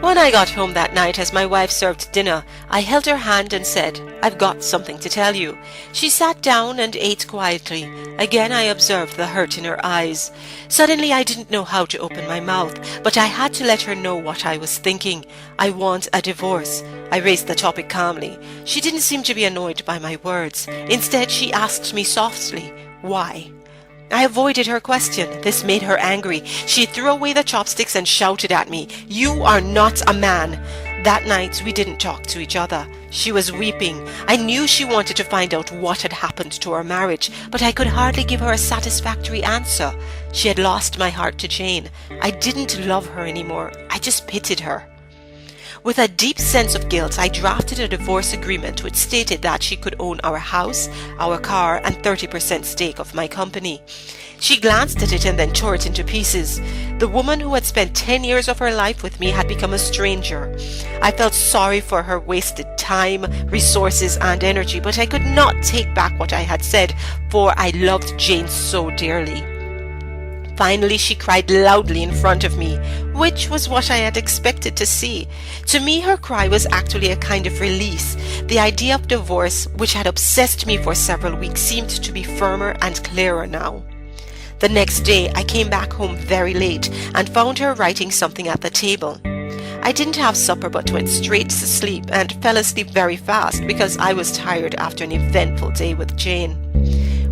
When I got home that night as my wife served dinner, I held her hand and said, "I've got something to tell you." She sat down and ate quietly. Again I observed the hurt in her eyes. Suddenly I didn't know how to open my mouth, but I had to let her know what I was thinking. "I want a divorce." I raised the topic calmly. She didn't seem to be annoyed by my words. Instead, she asked me softly, "Why?" I avoided her question. This made her angry. She threw away the chopsticks and shouted at me, "You are not a man." That night, we didn't talk to each other. She was weeping. I knew she wanted to find out what had happened to our marriage, but I could hardly give her a satisfactory answer. She had lost my heart to Jane. I didn't love her anymore. I just pitied her. With a deep sense of guilt, I drafted a divorce agreement which stated that she could own our house, our car, and 30% stake of my company. She glanced at it and then tore it into pieces. The woman who had spent 10 years of her life with me had become a stranger. I felt sorry for her wasted time, resources, and energy, but I could not take back what I had said, for I loved Jane so dearly. Finally, she cried loudly in front of me, which was what I had expected to see. To me, her cry was actually a kind of release. The idea of divorce, which had obsessed me for several weeks, seemed to be firmer and clearer now. The next day, I came back home very late and found her writing something at the table. I didn't have supper but went straight to sleep and fell asleep very fast because I was tired after an eventful day with Jane.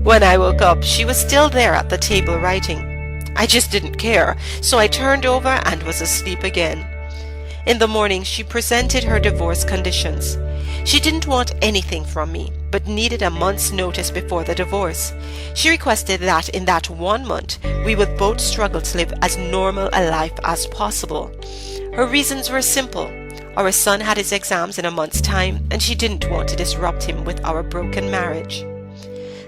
When I woke up, she was still there at the table writing. I just didn't care, so I turned over and was asleep again. In the morning, she presented her divorce conditions. She didn't want anything from me, but needed a month's notice before the divorce. She requested that in that 1 month, we would both struggle to live as normal a life as possible. Her reasons were simple. Our son had his exams in a month's time, and she didn't want to disrupt him with our broken marriage.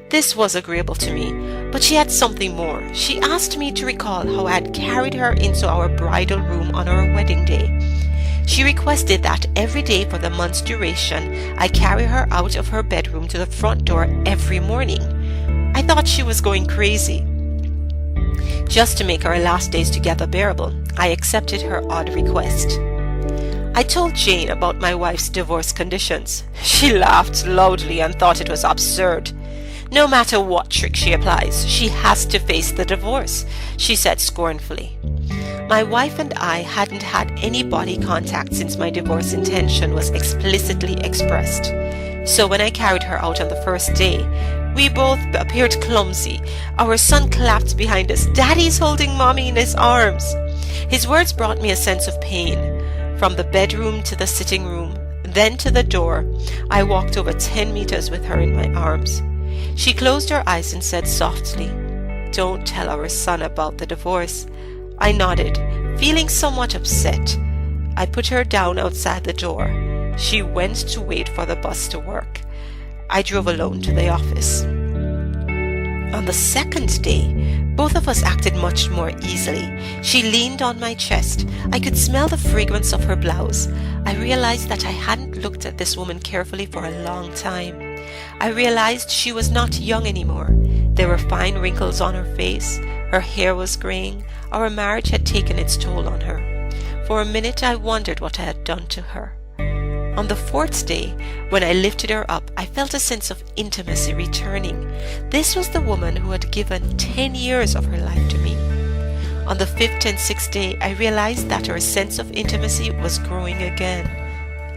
This was agreeable to me, but she had something more. She asked me to recall how I had carried her into our bridal room on our wedding day. She requested that every day for the month's duration, I carry her out of her bedroom to the front door every morning. I thought she was going crazy. Just to make our last days together bearable, I accepted her odd request. I told Jane about my wife's divorce conditions. She laughed loudly and thought it was absurd. "No matter what trick she applies, she has to face the divorce," she said scornfully. My wife and I hadn't had any body contact since my divorce intention was explicitly expressed. So when I carried her out on the first day, we both appeared clumsy. Our son clapped behind us. "Daddy's holding Mommy in his arms." His words brought me a sense of pain. From the bedroom to the sitting room, then to the door, I walked over 10 meters with her in my arms. She closed her eyes and said softly, "Don't tell our son about the divorce." I nodded, feeling somewhat upset. I put her down outside the door. She went to wait for the bus to work. I drove alone to the office. On the second day, both of us acted much more easily. She leaned on my chest. I could smell the fragrance of her blouse. I realized that I hadn't looked at this woman carefully for a long time. I realized she was not young anymore. There were fine wrinkles on her face. Her hair was graying. Our marriage had taken its toll on her. For a minute I wondered what I had done to her. On the fourth day, when I lifted her up, I felt a sense of intimacy returning. This was the woman who had given 10 years of her life to me. On the fifth and sixth day, I realized that our sense of intimacy was growing again.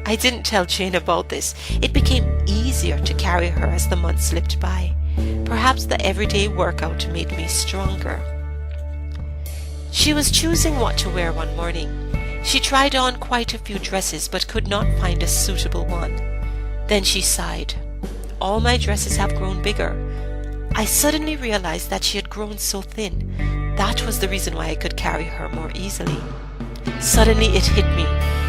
I didn't tell Jane about this. It became easier to carry her as the months slipped by. Perhaps the everyday workout made me stronger. She was choosing what to wear one morning. She tried on quite a few dresses but could not find a suitable one. Then she sighed. "All my dresses have grown bigger." I suddenly realized that she had grown so thin. That was the reason why I could carry her more easily. Suddenly it hit me.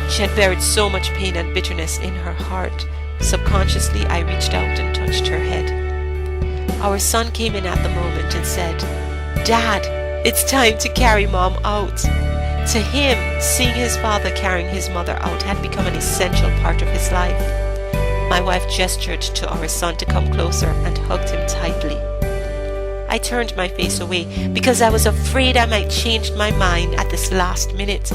She had buried so much pain and bitterness in her heart. Subconsciously, I reached out and touched her head. Our son came in at the moment and said, "Dad, it's time to carry Mom out." To him, seeing his father carrying his mother out had become an essential part of his life. My wife gestured to our son to come closer and hugged him tightly. I turned my face away because I was afraid I might change my mind at this last minute.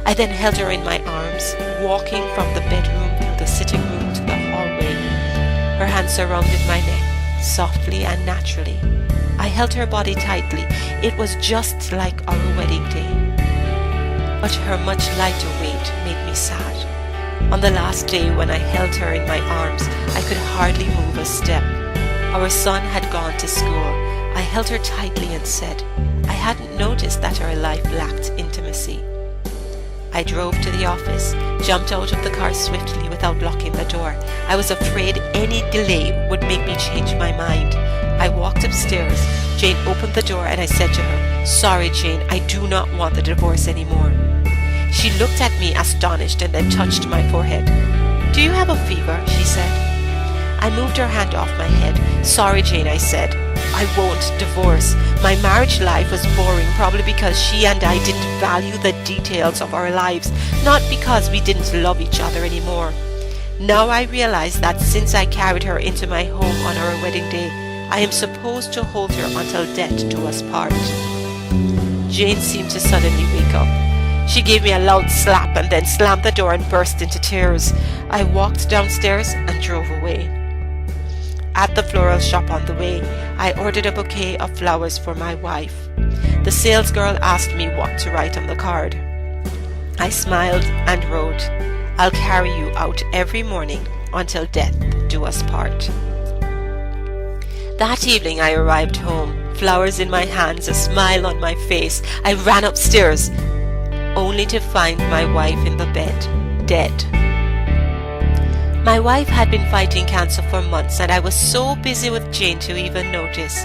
I then held her in my arms, walking from the bedroom through the sitting room to the hallway. Her hands surrounded my neck, softly and naturally. I held her body tightly. It was just like our wedding day. But her much lighter weight made me sad. On the last day when I held her in my arms, I could hardly move a step. Our son had gone to school. I held her tightly and said, I hadn't noticed that our life lacked intimacy. I drove to the office, jumped out of the car swiftly without locking the door. I was afraid any delay would make me change my mind. I walked upstairs. Jane opened the door and I said to her, Sorry, Jane, I do not want the divorce anymore. She looked at me astonished and then touched my forehead. Do you have a fever? She said. I moved her hand off my head. Sorry, Jane, I said. I won't divorce. My marriage life was boring, probably because she and I didn't value the details of our lives, not because we didn't love each other anymore. Now I realize that since I carried her into my home on our wedding day, I am supposed to hold her until death do us part. Jane seemed to suddenly wake up. She gave me a loud slap and then slammed the door and burst into tears. I walked downstairs and drove away. At the floral shop on the way, I ordered a bouquet of flowers for my wife. The salesgirl asked me what to write on the card. I smiled and wrote, I'll carry you out every morning until death do us part. That evening I arrived home, flowers in my hands, a smile on my face. I ran upstairs, only to find my wife in the bed, dead. My wife had been fighting cancer for months, and I was so busy with Jane to even notice.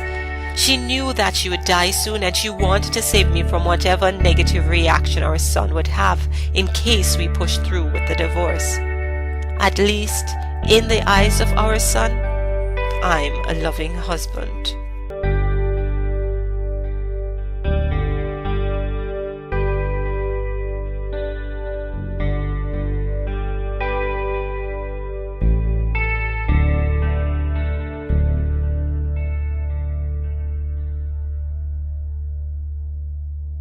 She knew that she would die soon, and she wanted to save me from whatever negative reaction our son would have in case we pushed through with the divorce. At least, in the eyes of our son, I'm a loving husband.